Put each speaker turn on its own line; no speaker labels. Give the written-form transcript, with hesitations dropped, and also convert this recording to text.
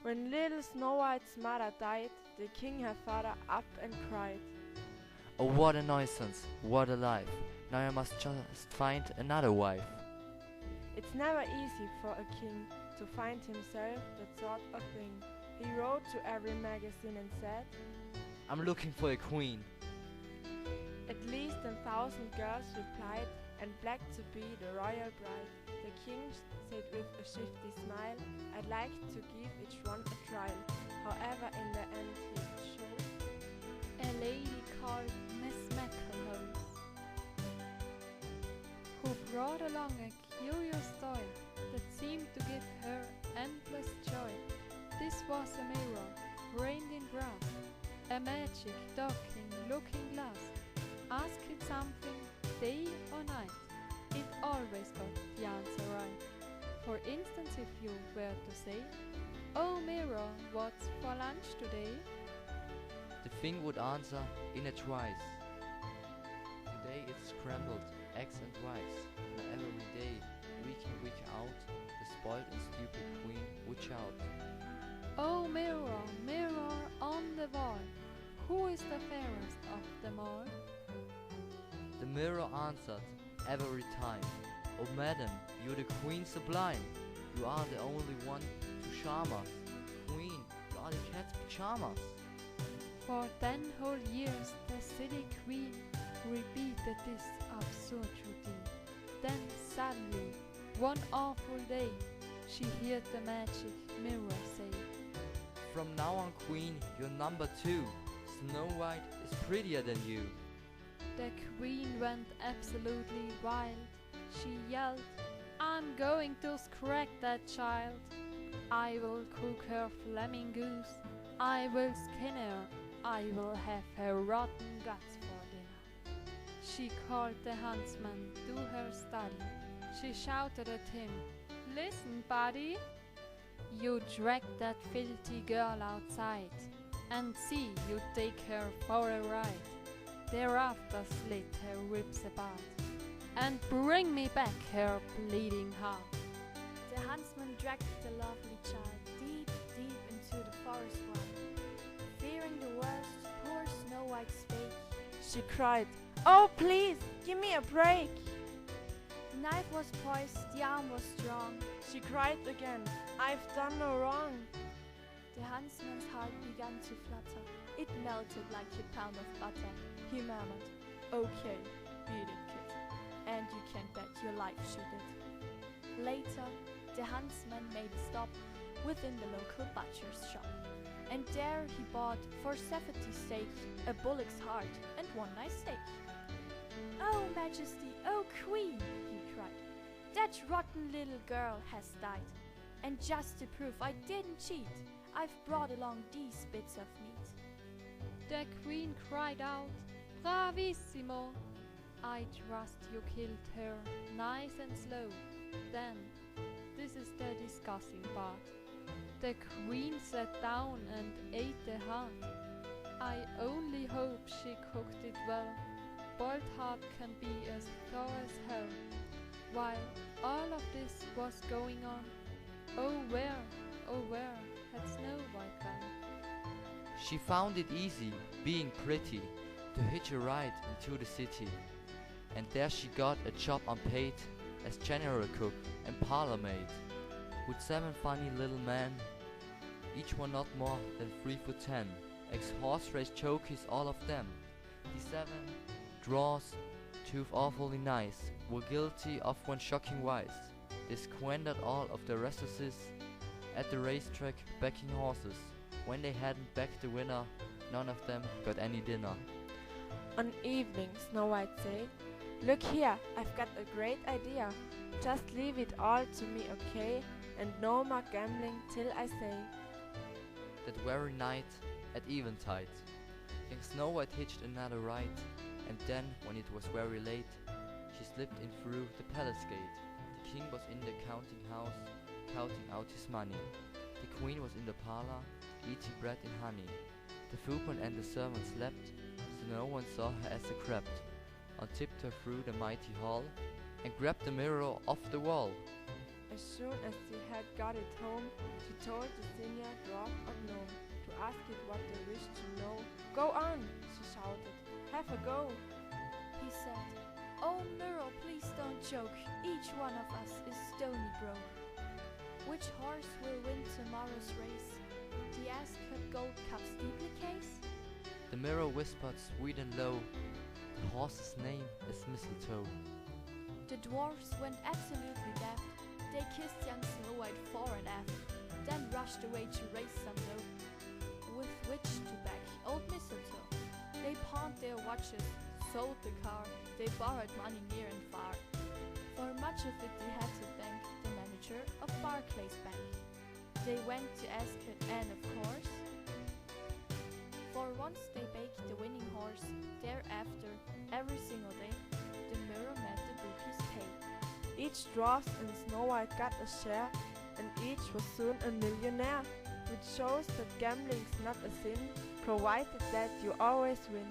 When little Snow White's mother died, the king her father up and cried.
Oh, what a nuisance, what a life. Now I must just find another wife.
It's never easy for a king to find himself that sort of thing. He wrote to every magazine and said,
I'm looking for a queen.
at least 1,000 girls replied and begged to be the royal bride. The king said with a shifty smile, I'd like to give each one a trial. However, in the end he chose
a lady called Miss McElhoe, who brought along a curious toy that seemed to give her endless joy. This was a mirror, framed in brass, a magic looking glass. Ask it something, day or night, it always got the answer right. For instance, if you were to say, oh mirror, what's for lunch today?
The thing would answer in a trice. Today it's scrambled eggs and rice. Now every day, week in week out, the spoiled and stupid queen would shout.
Oh mirror, mirror on the wall, who is the fairest of them all?
The mirror answered every time, oh madam, you're the queen sublime. You are the only one to charm us. Queen, you are the cat's pajamas.
For 10 whole years the silly queen repeated this absurd routine. Then suddenly, one awful day, she heard the magic mirror say,
From now on, queen, you're number 2. Snow White is prettier than you.
The queen went absolutely wild. She yelled, I'm going to scratch that child. I will cook her flaming goose. I will skin her. I will have her rotten guts for dinner. She called the huntsman to her study. She shouted at him, listen, buddy. You drag that filthy girl outside, and see you take her for a ride. Thereafter slit her ribs apart, and bring me back her bleeding heart.
The huntsman dragged the lovely child deep, deep into the forest wild. Fearing the worst, poor Snow White's fate,
she cried, oh please, give me a break.
the knife was poised, the arm was strong.
She cried again, I've done no wrong.
The huntsman's heart began to flutter. It melted like a pound of butter. He murmured, okay, beat it, kid. And you can bet your life she did. Later, the huntsman made a stop within the local butcher's shop. And there he bought, for safety's sake, a bullock's heart and one nice steak. Oh, Majesty, oh, Queen, he cried, that rotten little girl has died. And just to prove I didn't cheat, I've brought along these bits of meat.
The queen cried out, bravissimo! I trust you killed her nice and slow. Then, this is the disgusting part. The queen sat down and ate the heart. I only hope she cooked it well. Boiled heart can be as thorough as hell. While all of this was going on, oh where had Snow White gone?
She found it easy, being pretty, to hitch a ride into the city. And there she got a job unpaid as general cook and parlor maid, with 7 funny little men, each one not more than 3'10", ex-horse race jockeys all of them. The 7 draws, too awfully nice, were guilty of one shocking vice. They squandered all of their resources at the racetrack backing horses. When they hadn't backed the winner, none of them got any dinner.
On evening, Snow White said, look here, I've got a great idea. Just leave it all to me, okay? And no more gambling till I say.
That very night, at eventide, King Snow White hitched another ride, and then, when it was very late, she slipped in through the palace gate. The king was in the counting house, counting out his money. The queen was in the parlor, eating bread and honey. The footman and the servants slept, so no one saw her as she crept on tiptoe through the mighty hall, and grabbed the mirror off the wall.
As soon as she had got it home, she told the senior forgo.
He said, "Oh, mirror, please don't joke. Each one of us is stony broke. Which horse will win tomorrow's race? The Ascot Gold Cup steeplechase?"
The mirror whispered sweet and low, "The horse's name is Mistletoe."
The dwarfs went absolutely daft. They kissed young Snow White fore and aft, then rushed away to raise some dough with which to back old Mistletoe. They pawned their watches, sold the car, they borrowed money near and far. For much of it they had to thank the manager of Barclay's Bank. They went to Ascot and of course, for once they baked the winning horse. Thereafter, every single day, the mirror met the bookie's pay.
Each dwarf and Snow White got a share, and each was soon a millionaire, which shows that gambling's not a sin, provided that you always win.